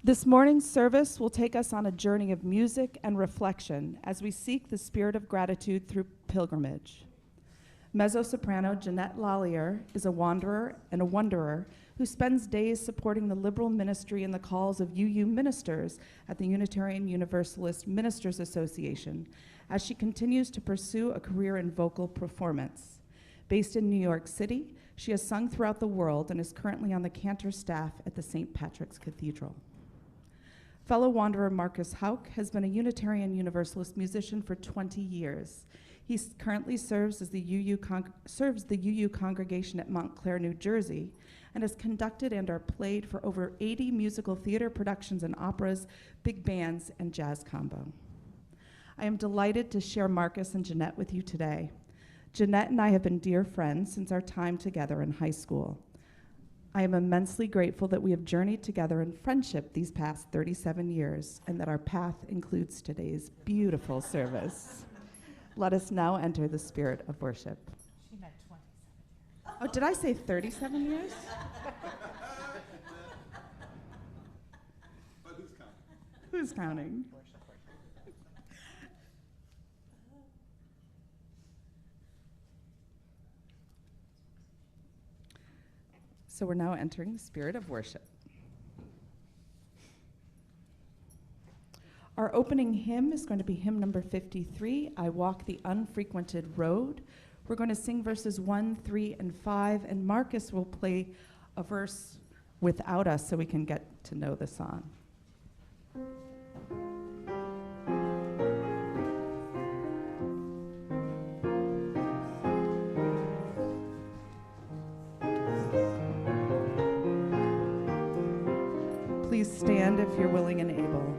This morning's service will take us on a journey of music and reflection as we seek the spirit of gratitude through pilgrimage. Mezzo-Soprano Janette Lallier is a wanderer and a wonderer who spends days supporting the liberal ministry and the calls of UU ministers at the Unitarian Universalist Ministers Association as she continues to pursue a career in vocal performance. Based in New York City, she has sung throughout the world and is currently on the cantor staff at the St. Patrick's Cathedral. Fellow wanderer Markus Hauck has been a Unitarian Universalist musician for 20 years. He currently serves the UU congregation at Montclair, New Jersey, and has conducted and or played for over 80 musical theater productions and operas, big bands, and jazz combo. I am delighted to share Markus and Janette with you today. Janette and I have been dear friends since our time together in high school. I am immensely grateful that we have journeyed together in friendship these past 37 years and that our path includes today's beautiful service. Let us now enter the spirit of worship. She meant 27 years. Oh, did I say 37 years? But who's counting? Who's counting? So we're now entering the spirit of worship. Our opening hymn is going to be hymn number 53, I Walk the Unfrequented Road. We're going to sing verses 1, 3, and 5, and Markus will play a verse without us so we can get to know the song. Please stand if you're willing and able.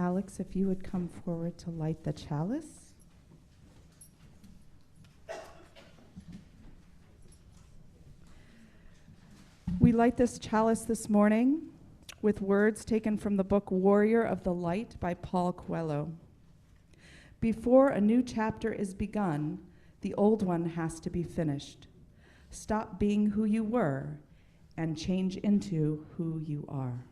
Alex, if you would come forward to light the chalice. We light this chalice this morning with words taken from the book Warrior of the Light by Paul Coelho. Before a new chapter is begun, the old one has to be finished. Stop being who you were and change into who you are.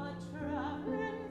A traveling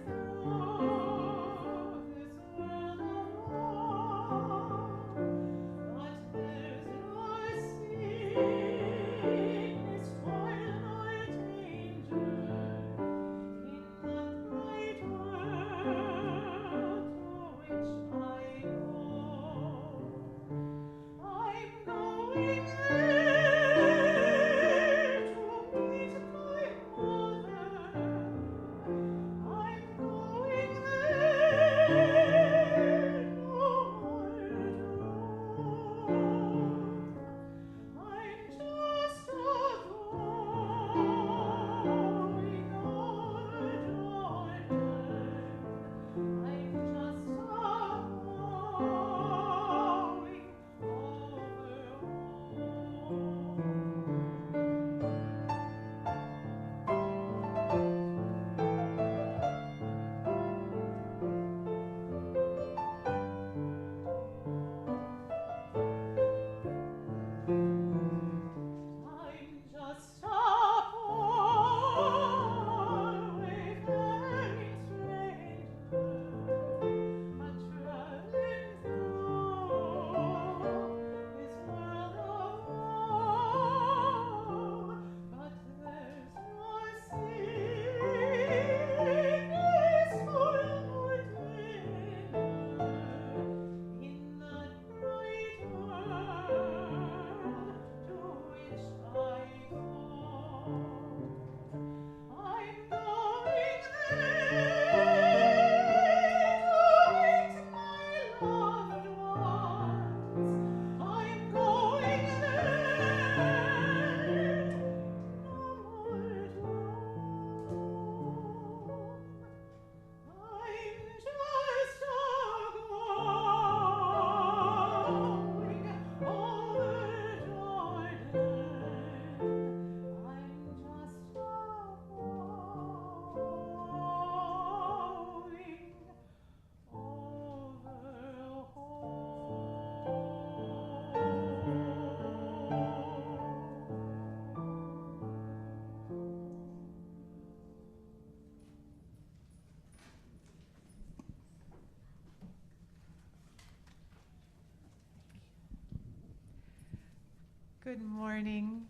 Good morning.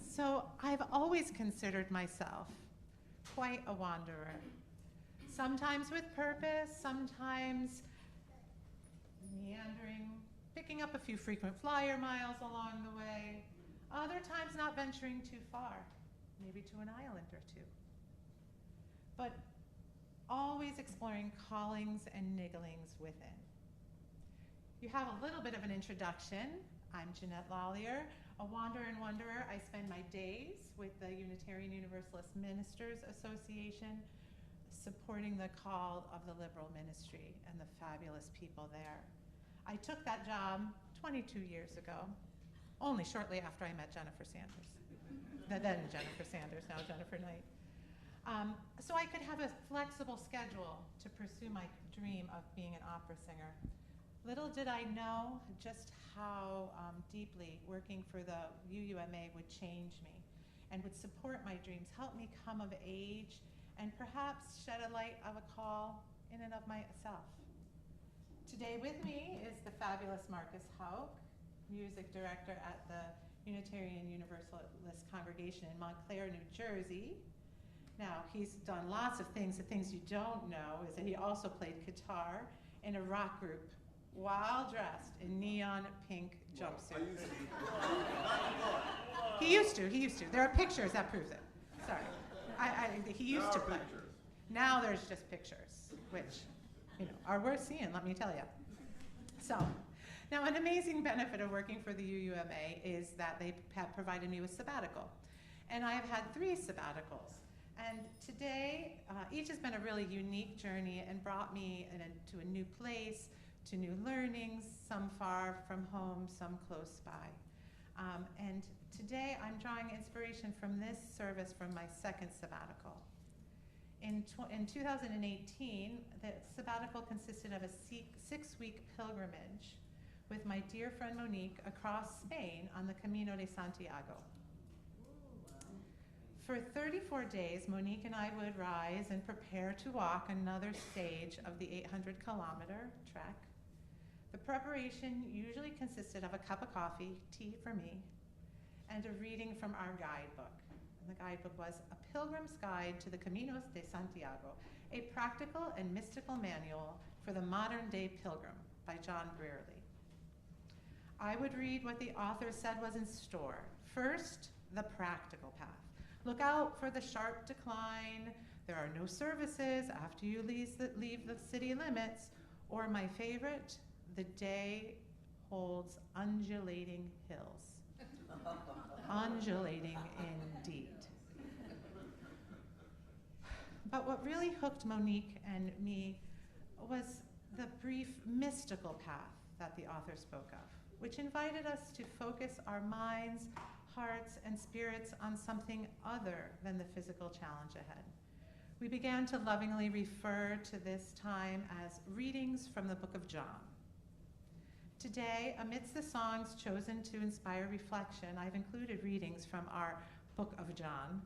So I've always considered myself quite a wanderer. Sometimes with purpose, sometimes meandering, picking up a few frequent flyer miles along the way, other times not venturing too far, maybe to an island or two. But always exploring callings and nigglings within. You have a little bit of an introduction. I'm Janette Lallier, a wanderer and wonderer. I spend my days with the Unitarian Universalist Ministers Association, supporting the call of the liberal ministry and the fabulous people there. I took that job 22 years ago, only shortly after I met Jennifer Sanders. Then Jennifer Sanders, now Jennifer Knight. So I could have a flexible schedule to pursue my dream of being an opera singer. Little did I know just how deeply working for the UUMA would change me and would support my dreams, help me come of age, and perhaps shed a light of a call in and of myself. Today with me is the fabulous Markus Hauck, music director at the Unitarian Universalist Congregation in Montclair, New Jersey. Now, he's done lots of things. The things you don't know is that he also played guitar in a rock group while dressed in neon pink jumpsuits. He used to. There are pictures that prove it. Sorry. He used to play. Now there's just pictures, which, are worth seeing, let me tell you. So, now an amazing benefit of working for the UUMA is that they have provided me with sabbatical. And I have had 3 sabbaticals. And today, each has been a really unique journey and brought me to a new place, to new learnings, some far from home, some close by. And today I'm drawing inspiration from this service from my 2nd sabbatical. In 2018, the sabbatical consisted of a 6-week pilgrimage with my dear friend Monique across Spain on the Camino de Santiago. For 34 days, Monique and I would rise and prepare to walk another stage of the 800-kilometer trek. The preparation usually consisted of a cup of coffee, tea for me, and a reading from our guidebook. And the guidebook was A Pilgrim's Guide to the Camino de Santiago, a practical and mystical manual for the modern-day pilgrim by John Brearley. I would read what the author said was in store. First, the practical path. Look out for the sharp decline. There are no services after you leave the city limits. Or my favorite, the day holds undulating hills. Undulating indeed. But what really hooked Monique and me was the brief mystical path that the author spoke of, which invited us to focus our minds, hearts, and spirits on something other than the physical challenge ahead. We began to lovingly refer to this time as readings from the Book of John. Today, amidst the songs chosen to inspire reflection, I've included readings from our Book of John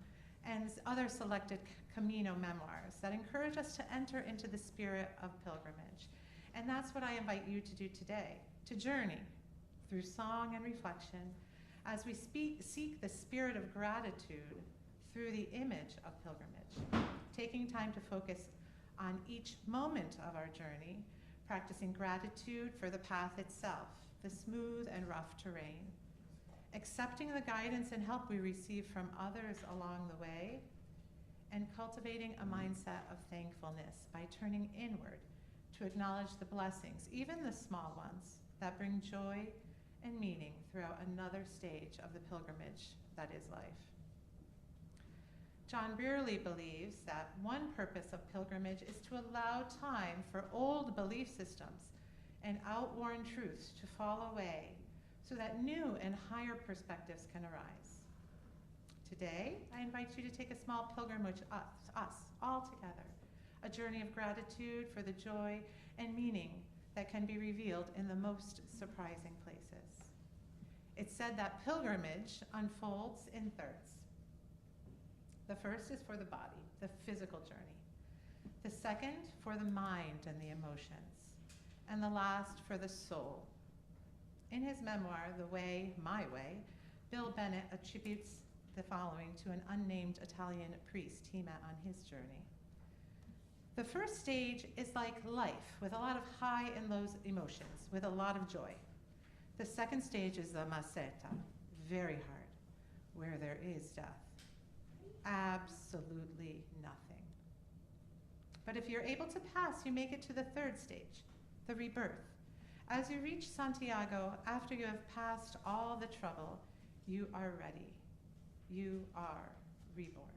and other selected Camino memoirs that encourage us to enter into the spirit of pilgrimage. And that's what I invite you to do today, to journey through song and reflection as we seek the spirit of gratitude through the image of pilgrimage, taking time to focus on each moment of our journey, practicing gratitude for the path itself, the smooth and rough terrain, accepting the guidance and help we receive from others along the way, and cultivating a mindset of thankfulness by turning inward to acknowledge the blessings, even the small ones, that bring joy and meaning throughout another stage of the pilgrimage that is life. John Brearley believes that one purpose of pilgrimage is to allow time for old belief systems and outworn truths to fall away so that new and higher perspectives can arise. Today, I invite you to take a small pilgrimage us all together, a journey of gratitude for the joy and meaning that can be revealed in the most surprising places. It's said that pilgrimage unfolds in thirds. The first is for the body, the physical journey. The second for the mind and the emotions. And the last for the soul. In his memoir, The Way, My Way, Bill Bennett attributes the following to an unnamed Italian priest he met on his journey. The first stage is like life, with a lot of high and low emotions, with a lot of joy. The second stage is the meseta, very hard, where there is death. Absolutely nothing. But if you're able to pass, you make it to the third stage, the rebirth. As you reach Santiago, after you have passed all the trouble, you are ready. You are reborn.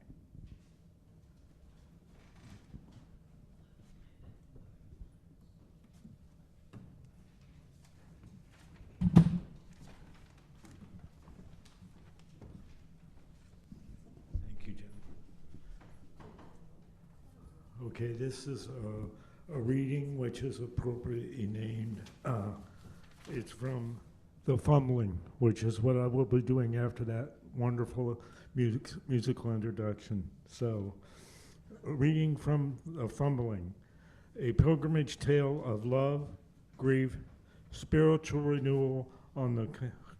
Thank you, Jen. Okay, this is a reading which is appropriately named. It's from The Fumbling, which is what I will be doing after that wonderful musical introduction. So, a reading from The Fumbling, a pilgrimage tale of love, grief, spiritual renewal on the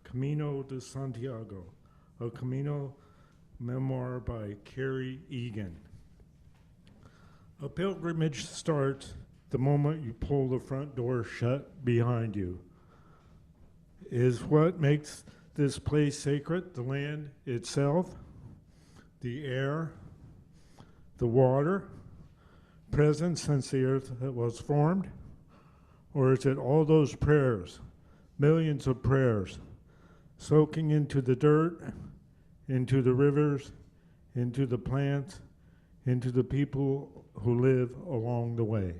Camino de Santiago, a Camino memoir by Carrie Egan. A pilgrimage starts the moment you pull the front door shut behind you. Is what makes this place sacred the land itself, the air, the water, present since the earth was formed? Or is it all those prayers, millions of prayers, soaking into the dirt, into the rivers, into the plants, into the people who live along the way?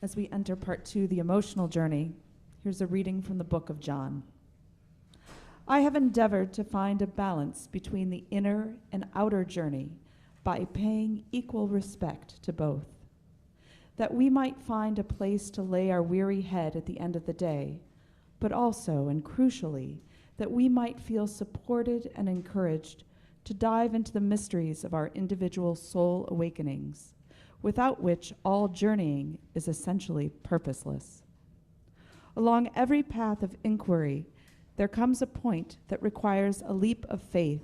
As we enter part 2, the emotional journey, here's a reading from the book of John. I have endeavored to find a balance between the inner and outer journey by paying equal respect to both, that we might find a place to lay our weary head at the end of the day, but also, and crucially, that we might feel supported and encouraged to dive into the mysteries of our individual soul awakenings, without which all journeying is essentially purposeless. Along every path of inquiry, there comes a point that requires a leap of faith,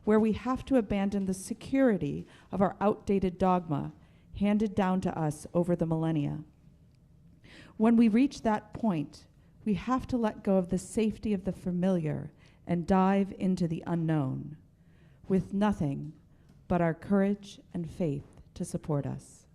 where we have to abandon the security of our outdated dogma handed down to us over the millennia. When we reach that point, we have to let go of the safety of the familiar and dive into the unknown, with nothing but our courage and faith to support us.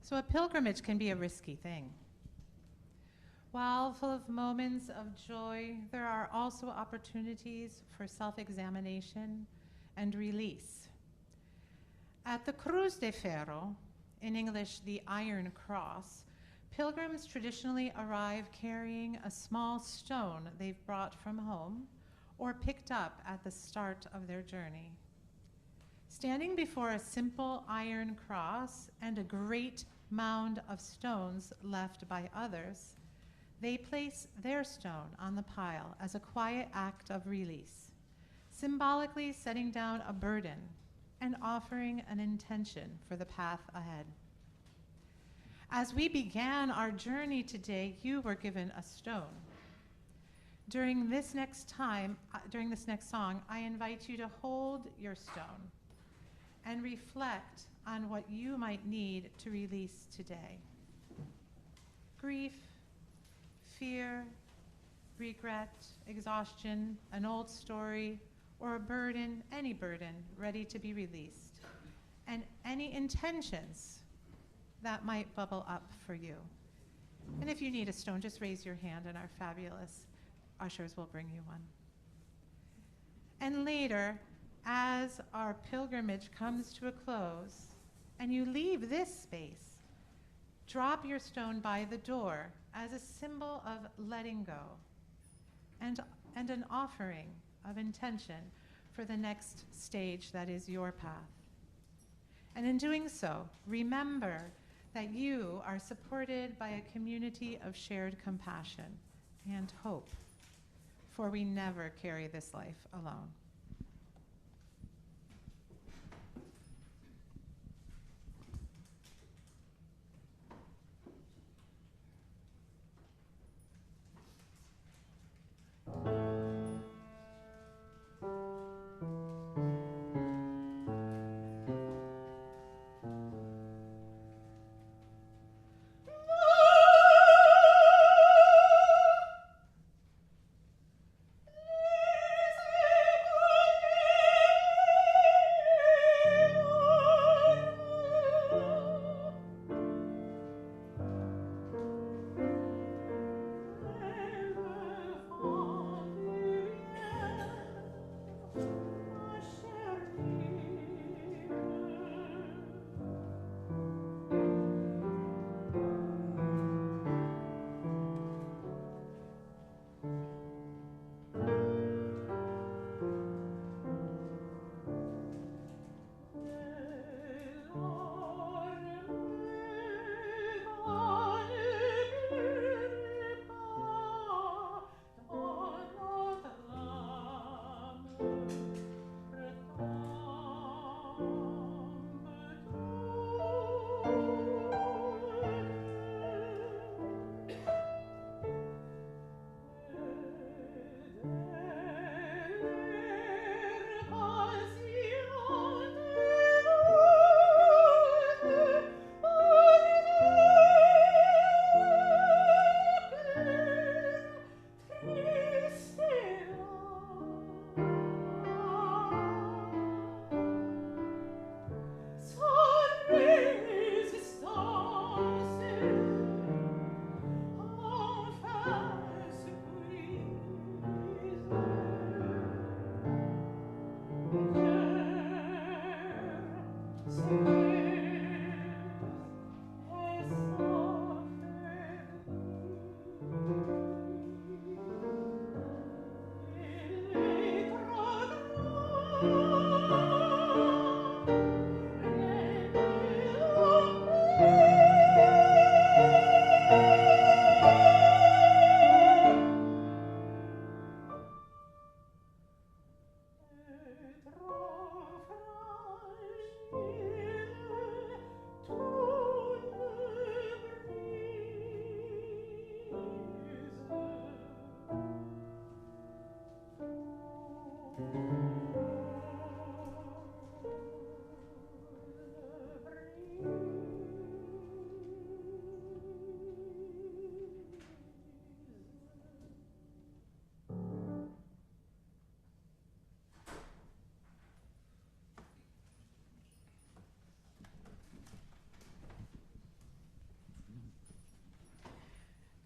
So a pilgrimage can be a risky thing. While full of moments of joy, there are also opportunities for self-examination and release. At the Cruz de Ferro, in English, the Iron Cross, pilgrims traditionally arrive carrying a small stone they've brought from home or picked up at the start of their journey. Standing before a simple iron cross and a great mound of stones left by others, they place their stone on the pile as a quiet act of release, symbolically setting down a burden and offering an intention for the path ahead. As we began our journey today, you were given a stone. During this next song, I invite you to hold your stone and reflect on what you might need to release today. Grief, fear, regret, exhaustion, an old story, or a burden, any burden ready to be released, and any intentions that might bubble up for you. And if you need a stone, just raise your hand and our fabulous ushers will bring you one. And later, as our pilgrimage comes to a close and you leave this space, drop your stone by the door as a symbol of letting go and an offering of intention for the next stage that is your path. And in doing so, remember that you are supported by a community of shared compassion and hope, for we never carry this life alone.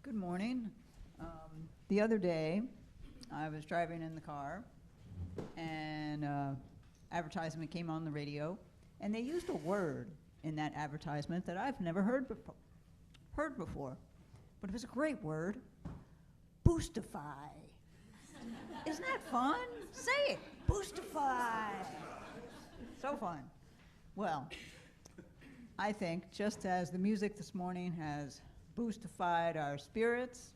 Good morning. The other day, I was driving in the car, and advertisement came on the radio, and they used a word in that advertisement that I've never heard before, but it was a great word, boostify. Isn't that fun? Say it, boostify. So fun. Well, I think just as the music this morning has boostified our spirits,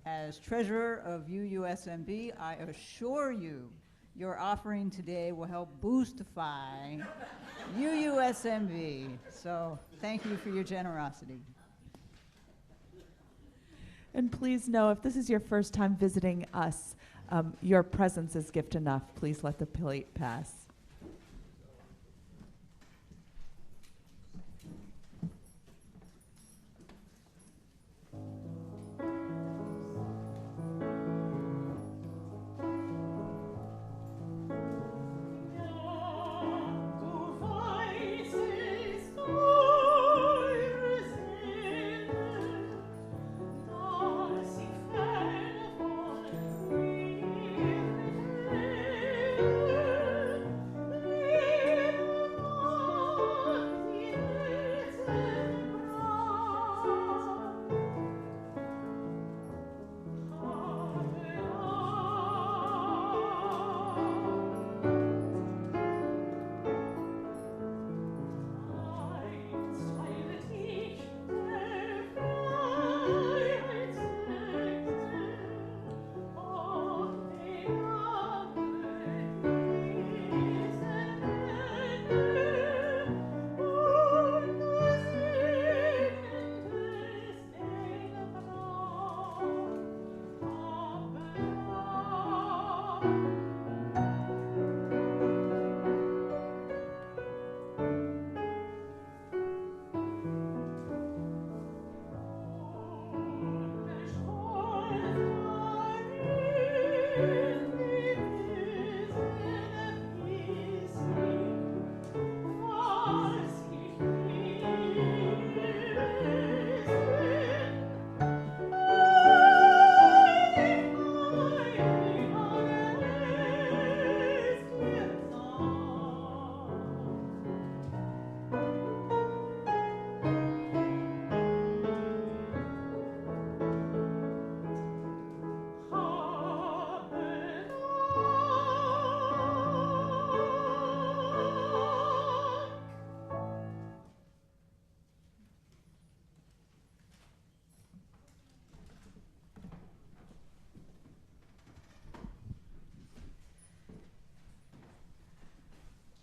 as treasurer of UUSMV, I assure you your offering today will help boostify UUSMV. So thank you for your generosity. And please know, if this is your first time visiting us, your presence is gift enough. Please let the plate pass.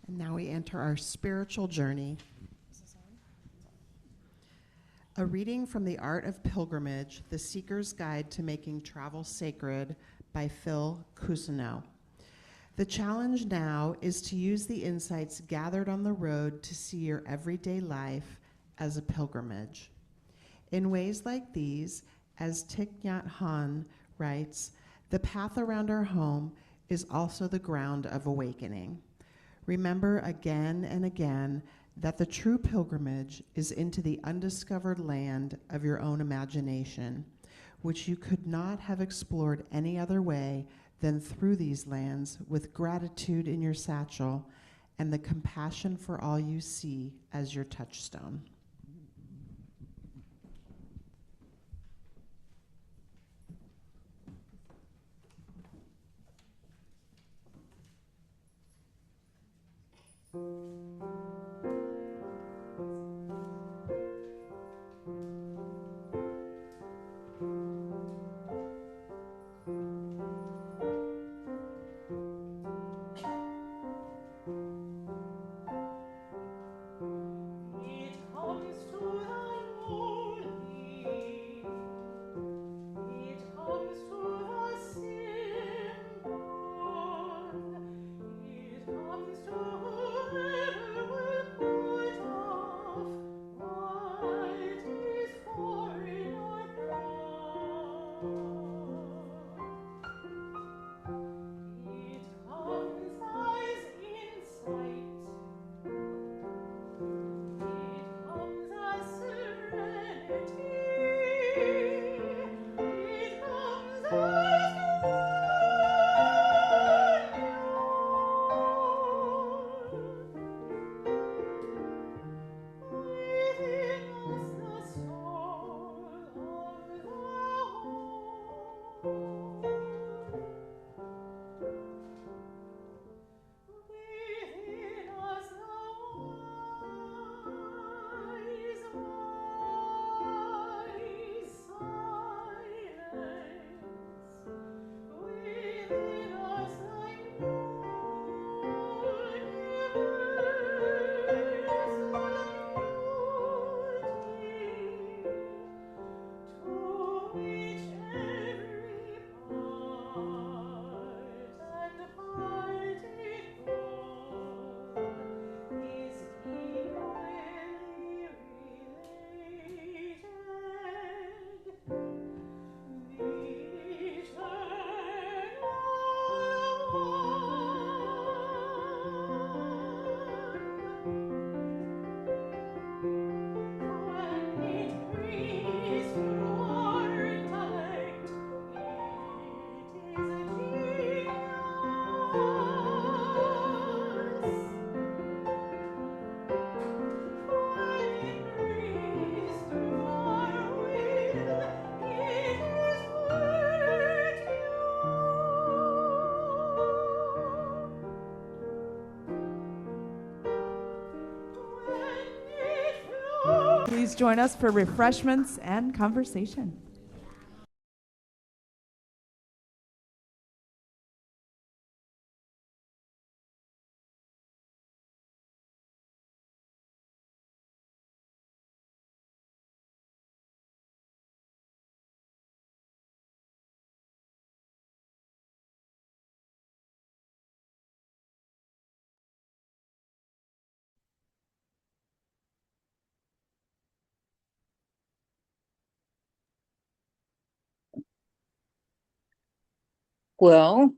And now we enter our spiritual journey. A reading from The Art of Pilgrimage, The Seeker's Guide to Making Travel Sacred by Phil Cousineau. The challenge now is to use the insights gathered on the road to see your everyday life as a pilgrimage. In ways like these, as Thich Nhat Hanh writes, the path around our home is also the ground of awakening. Remember again and again that the true pilgrimage is into the undiscovered land of your own imagination, which you could not have explored any other way than through these lands with gratitude in your satchel and the compassion for all you see as your touchstone. Please join us for refreshments and conversation. Well,